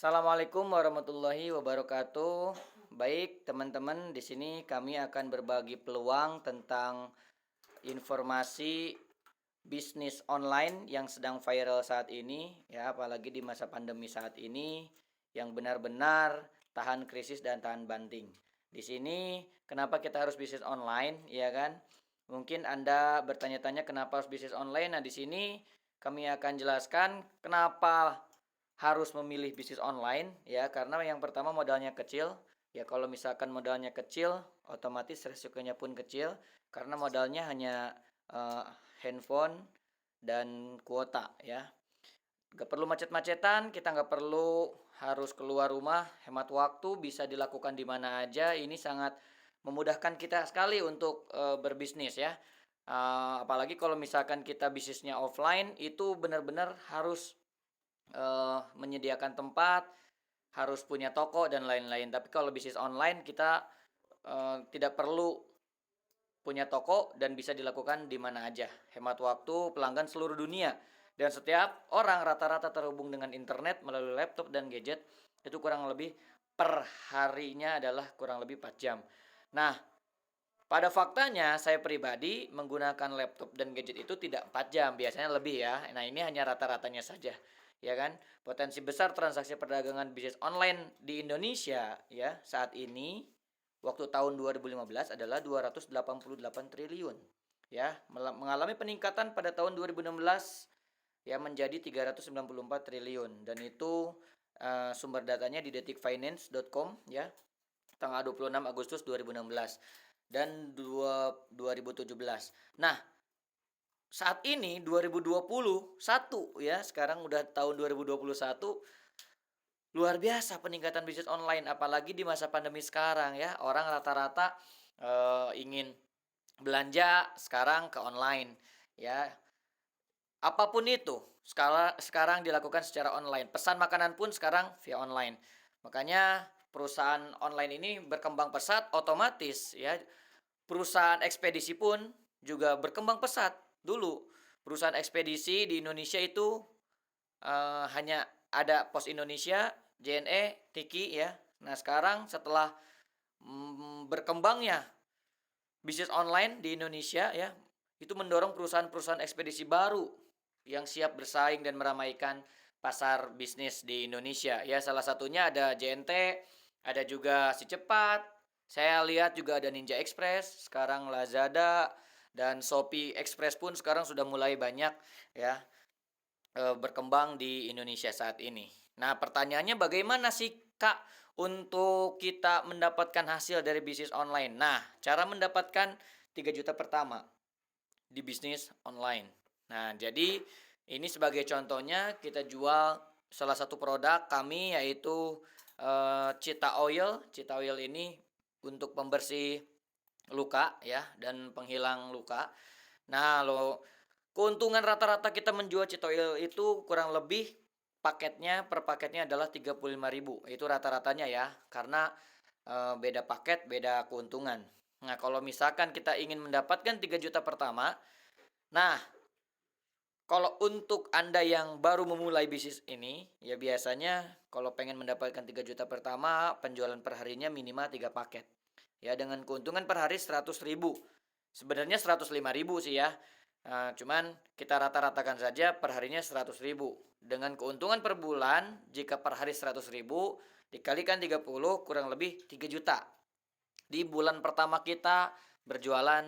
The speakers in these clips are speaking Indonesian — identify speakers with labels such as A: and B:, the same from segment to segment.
A: Assalamualaikum warahmatullahi wabarakatuh. Baik, teman-teman, di sini kami akan berbagi peluang tentang informasi bisnis online yang sedang viral saat ini, ya, apalagi di masa pandemi saat ini yang benar-benar tahan krisis dan tahan banting. Di sini kenapa kita harus bisnis online, ya kan? Mungkin Anda bertanya-tanya kenapa harus bisnis online. Nah, di sini kami akan jelaskan kenapa harus memilih bisnis online, ya, karena yang pertama modalnya kecil. Ya, kalau misalkan modalnya kecil, otomatis resikonya pun kecil karena modalnya hanya eh, handphone dan kuota, ya. Gak perlu macet-macetan, kita nggak perlu harus keluar rumah, hemat waktu, bisa dilakukan di mana aja. Ini sangat memudahkan kita sekali untuk berbisnis, ya. Apalagi kalau misalkan kita bisnisnya offline, itu benar-benar harus menyediakan tempat, harus punya toko dan lain-lain. Tapi kalau bisnis online kita tidak perlu punya toko dan bisa dilakukan di mana aja. Hemat waktu, pelanggan seluruh dunia. Dan setiap orang rata-rata terhubung dengan internet melalui laptop dan gadget itu kurang lebih per harinya adalah kurang lebih 4 jam. Nah, pada faktanya saya pribadi menggunakan laptop dan gadget itu tidak 4 jam, biasanya lebih ya. Nah, ini hanya rata-ratanya saja. Ya kan? Potensi besar transaksi perdagangan bisnis online di Indonesia ya saat ini waktu tahun 2015 adalah 288 triliun. Ya, mengalami peningkatan pada tahun 2016 ya menjadi 394 triliun dan itu sumber datanya di detikfinance.com ya tanggal 26 Agustus 2016 dan 2017. Nah, saat ini 2021 ya, sekarang udah tahun 2021, luar biasa peningkatan bisnis online apalagi di masa pandemi sekarang ya. Orang rata-rata ingin belanja sekarang ke online ya. Apapun itu, sekarang dilakukan secara online. Pesan makanan pun sekarang via online. Makanya perusahaan online ini berkembang pesat, otomatis ya perusahaan ekspedisi pun juga berkembang pesat. Dulu perusahaan ekspedisi di Indonesia itu hanya ada Pos Indonesia, JNE, Tiki ya. Nah, sekarang setelah berkembangnya bisnis online di Indonesia ya, itu mendorong perusahaan-perusahaan ekspedisi baru yang siap bersaing dan meramaikan pasar bisnis di Indonesia. Ya, salah satunya ada JNT, ada juga Si Cepat. Saya lihat juga ada Ninja Express, sekarang Lazada dan Shopee Express pun sekarang sudah mulai banyak ya berkembang di Indonesia saat ini. Nah, pertanyaannya bagaimana sih Kak untuk kita mendapatkan hasil dari bisnis online? Nah, cara mendapatkan 3 juta pertama di bisnis online. Nah, jadi ini sebagai contohnya kita jual salah satu produk kami yaitu Cita Oil. Cita Oil ini untuk pembersih luka ya dan penghilang luka. Nah, keuntungan rata-rata kita menjual Cita Oil itu kurang lebih per paketnya adalah 35.000. Itu rata-ratanya ya, karena beda paket, beda keuntungan. Nah, kalau misalkan kita ingin mendapatkan 3 juta pertama, nah, kalau untuk Anda yang baru memulai bisnis ini, ya biasanya kalau pengen mendapatkan 3 juta pertama, penjualan per harinya minimal 3 paket. Ya, dengan keuntungan per hari 100.000. Sebenarnya 105.000 sih ya. Nah, cuman kita rata-ratakan saja per harinya 100.000. Dengan keuntungan per bulan, jika per hari 100.000, dikalikan 30 kurang lebih 3 juta. Di bulan pertama kita berjualan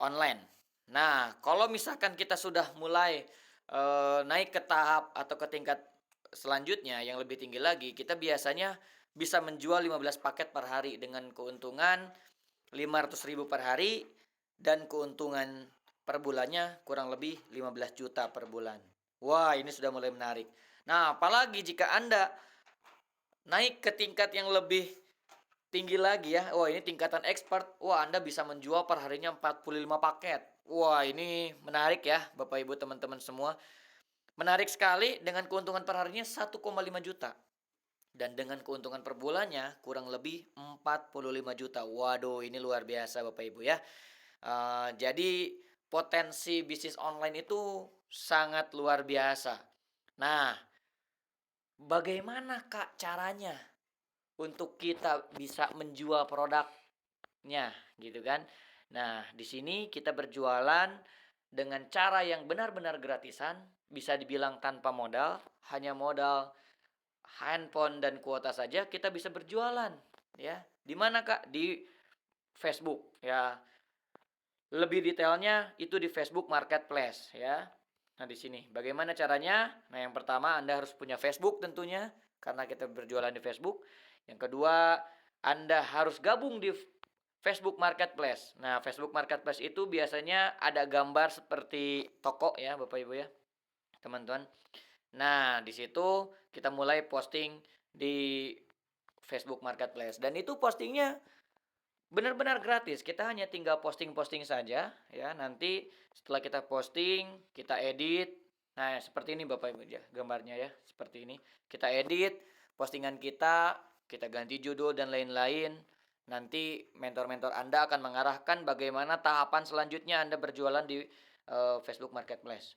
A: online. Nah, kalau misalkan kita sudah mulai naik ke tahap atau ke tingkat selanjutnya yang lebih tinggi lagi, kita biasanya bisa menjual 15 paket per hari dengan keuntungan 500.000 per hari dan keuntungan per bulannya kurang lebih 15 juta per bulan. Wah, ini sudah mulai menarik. Nah, apalagi jika Anda naik ke tingkat yang lebih tinggi lagi ya. Wah, ini tingkatan expert. Wah, Anda bisa menjual per harinya 45 paket. Wah, ini menarik ya, Bapak Ibu teman-teman semua. Menarik sekali dengan keuntungan per harinya 1,5 juta. Dan dengan keuntungan per bulannya kurang lebih 45 juta. Waduh, ini luar biasa Bapak Ibu ya. Jadi potensi bisnis online itu sangat luar biasa. Nah, Bagaimana Kak caranya untuk kita bisa menjual produknya gitu kan. Nah, di sini kita berjualan dengan cara yang benar-benar gratisan, bisa dibilang tanpa modal, hanya modal handphone dan kuota saja kita bisa berjualan ya. Di mana Kak? Di Facebook ya. Lebih detailnya itu di Facebook Marketplace ya. Nah, di sini bagaimana caranya? Nah, yang pertama Anda harus punya Facebook tentunya karena kita berjualan di Facebook. Yang kedua, Anda harus gabung di Facebook Marketplace. Nah, Facebook Marketplace itu biasanya ada gambar seperti toko ya, Bapak Ibu ya, teman-teman. Nah, di situ kita mulai posting di Facebook Marketplace dan itu postingnya benar-benar gratis. Kita hanya tinggal posting-posting saja ya. Nanti setelah kita posting, kita edit. Nah, seperti ini Bapak Ibu ya, gambarnya ya, seperti ini. Kita edit postingan kita ganti judul dan lain-lain. Nanti mentor-mentor Anda akan mengarahkan bagaimana tahapan selanjutnya Anda berjualan di Facebook Marketplace.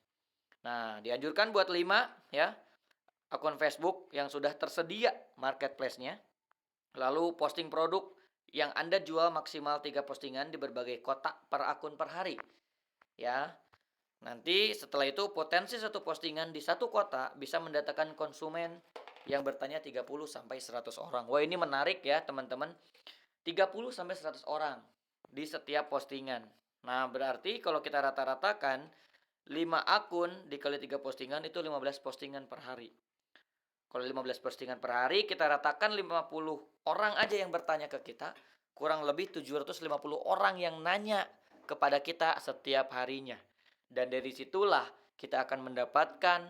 A: Nah, dianjurkan buat 5 ya akun Facebook yang sudah tersedia marketplace-nya. Lalu posting produk yang Anda jual maksimal 3 postingan di berbagai kota per akun per hari. Ya. Nanti setelah itu potensi satu postingan di satu kota bisa mendatangkan konsumen yang bertanya 30 sampai 100 orang. Wah, ini menarik ya, teman-teman. 30 sampai 100 orang di setiap postingan. Nah, berarti kalau kita rata-ratakan 5 akun dikali 3 postingan itu 15 postingan per hari. Kalau 15 postingan per hari, kita ratakan 50 orang aja yang bertanya ke kita. Kurang lebih 750 orang yang nanya kepada kita setiap harinya. Dan dari situlah kita akan mendapatkan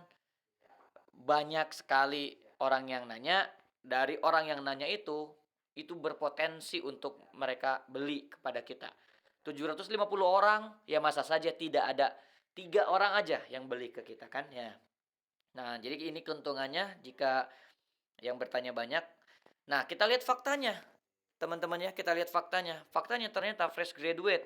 A: banyak sekali orang yang nanya. Dari orang yang nanya itu berpotensi untuk mereka beli kepada kita. 750 orang, ya masa saja tidak ada 3 orang aja yang beli ke kita kan ya. Nah, jadi ini keuntungannya jika yang bertanya banyak. Nah, kita lihat faktanya, teman-teman ya. Kita lihat faktanya. Faktanya ternyata fresh graduate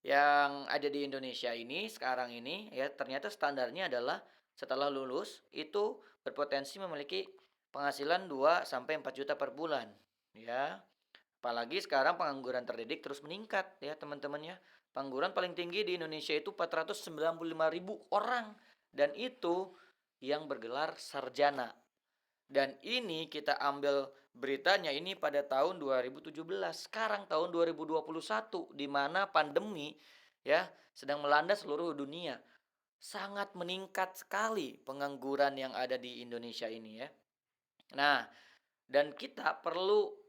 A: yang ada di Indonesia ini sekarang ini ya ternyata standarnya adalah setelah lulus itu berpotensi memiliki penghasilan 2 sampai 4 juta per bulan ya. Apalagi sekarang pengangguran terdidik terus meningkat ya, teman-teman ya. Pengangguran paling tinggi di Indonesia itu 495.000 orang dan itu yang bergelar sarjana. Dan ini kita ambil beritanya ini pada tahun 2017. Sekarang tahun 2021 di mana pandemi ya sedang melanda seluruh dunia. Sangat meningkat sekali pengangguran yang ada di Indonesia ini ya. Nah, dan kita perlu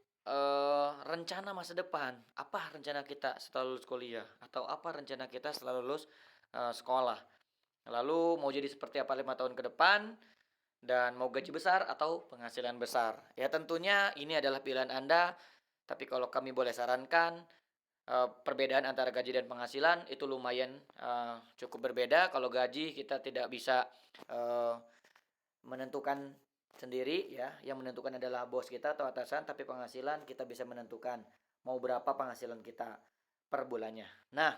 A: rencana masa depan. Apa rencana kita setelah lulus kuliah atau apa rencana kita setelah lulus sekolah. Lalu mau jadi seperti apa 5 tahun ke depan dan mau gaji besar atau penghasilan besar. Ya tentunya ini adalah pilihan Anda, tapi kalau kami boleh sarankan perbedaan antara gaji dan penghasilan itu lumayan cukup berbeda. Kalau gaji kita tidak bisa eh, menentukan sendiri ya, yang menentukan adalah bos kita atau atasan, tapi penghasilan kita bisa menentukan mau berapa penghasilan kita per bulannya. Nah,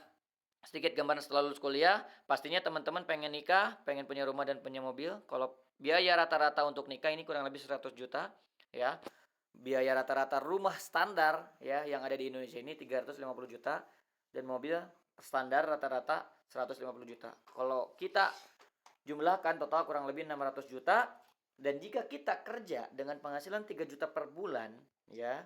A: sedikit gambaran setelah lulus kuliah, pastinya teman-teman pengen nikah, pengen punya rumah dan punya mobil. Kalau biaya rata-rata untuk nikah ini kurang lebih 100 juta ya. Biaya rata-rata rumah standar ya yang ada di Indonesia ini 350 juta dan mobil standar rata-rata 150 juta. Kalau kita jumlahkan total kurang lebih 600 juta dan jika kita kerja dengan penghasilan 3 juta per bulan ya,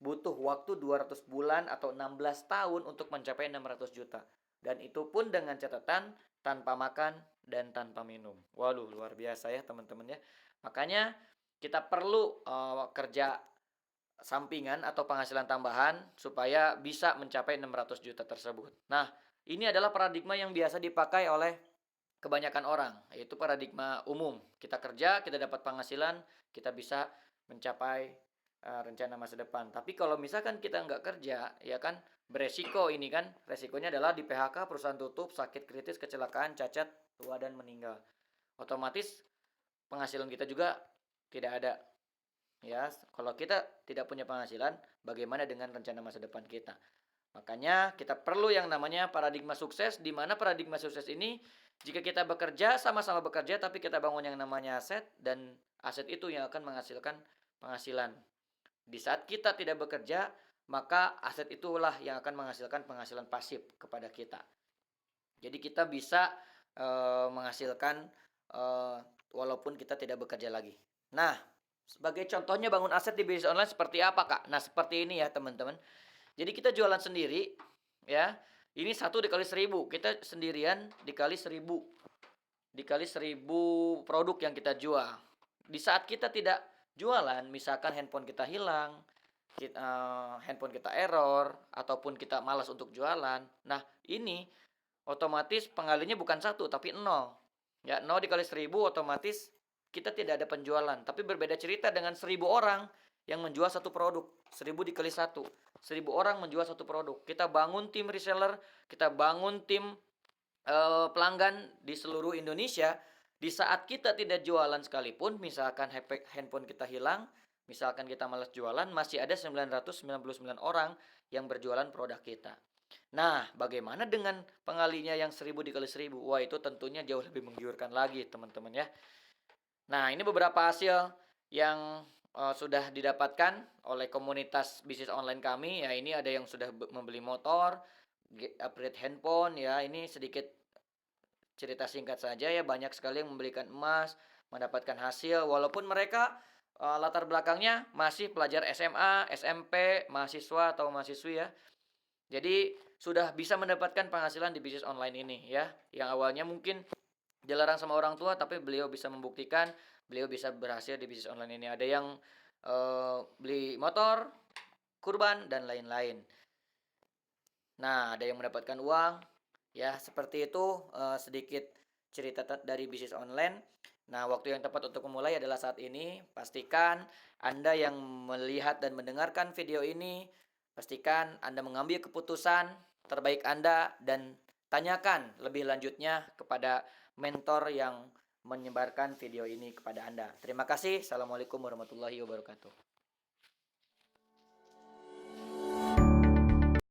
A: butuh waktu 200 bulan atau 16 tahun untuk mencapai 600 juta. Dan itu pun dengan catatan tanpa makan dan tanpa minum. Waduh, luar biasa ya teman-teman ya. Makanya kita perlu kerja sampingan atau penghasilan tambahan supaya bisa mencapai 600 juta tersebut. Nah, ini adalah paradigma yang biasa dipakai oleh kebanyakan orang, yaitu paradigma umum. Kita kerja, kita dapat penghasilan, kita bisa mencapai rencana masa depan. Tapi kalau misalkan kita nggak kerja, ya kan beresiko ini kan, resikonya adalah di PHK, perusahaan tutup, sakit kritis, kecelakaan, cacat, tua dan meninggal. Otomatis penghasilan kita juga tidak ada. Ya, kalau kita tidak punya penghasilan, bagaimana dengan rencana masa depan kita? Makanya kita perlu yang namanya paradigma sukses, di mana paradigma sukses ini jika kita bekerja, sama-sama bekerja, tapi kita bangun yang namanya aset dan Aset itu yang akan menghasilkan penghasilan. Di saat kita tidak bekerja, maka aset itulah yang akan menghasilkan penghasilan pasif kepada kita. Jadi kita bisa menghasilkan eee, walaupun kita tidak bekerja lagi. Nah, sebagai contohnya bangun aset di bisnis online seperti apa, Kak? Nah, seperti ini ya, teman-teman. Jadi kita jualan sendiri, ya. Ini satu dikali 1.000, kita sendirian dikali 1.000 produk yang kita jual. Di saat kita tidak jualan, misalkan handphone kita hilang, handphone kita error, ataupun kita malas untuk jualan. Nah, ini otomatis pengalinya bukan satu tapi nol. Ya, nol dikali 1.000 otomatis kita tidak ada penjualan. Tapi berbeda cerita dengan 1.000 orang yang menjual satu produk. 1.000 dikali satu. 1.000 orang menjual satu produk. Kita bangun tim reseller, kita bangun tim pelanggan di seluruh Indonesia. Di saat kita tidak jualan sekalipun, misalkan handphone kita hilang, misalkan kita malas jualan, masih ada 999 orang yang berjualan produk kita. Nah, bagaimana dengan pengalinya yang 1.000 dikali 1.000? Wah, itu tentunya jauh lebih menggiurkan lagi, teman-teman ya. Nah, ini beberapa hasil yang sudah didapatkan oleh komunitas bisnis online kami. Ya, ini ada yang sudah membeli motor, upgrade handphone ya. Ini sedikit cerita singkat saja ya, banyak sekali yang membelikan emas, mendapatkan hasil walaupun mereka latar belakangnya masih pelajar SMA, SMP, mahasiswa atau mahasiswi ya. Jadi sudah bisa mendapatkan penghasilan di bisnis online ini ya. Yang awalnya mungkin dilarang sama orang tua, tapi beliau bisa membuktikan beliau bisa berhasil di bisnis online ini. Ada yang beli motor, kurban dan lain-lain. Nah, ada yang mendapatkan uang. Ya, seperti itu sedikit cerita dari bisnis online. Nah, waktu yang tepat untuk memulai adalah saat ini. Pastikan Anda yang melihat dan mendengarkan video ini, pastikan Anda mengambil keputusan terbaik Anda dan tanyakan lebih lanjutnya kepada mentor yang menyebarkan video ini kepada Anda. Terima kasih. Assalamualaikum warahmatullahi wabarakatuh.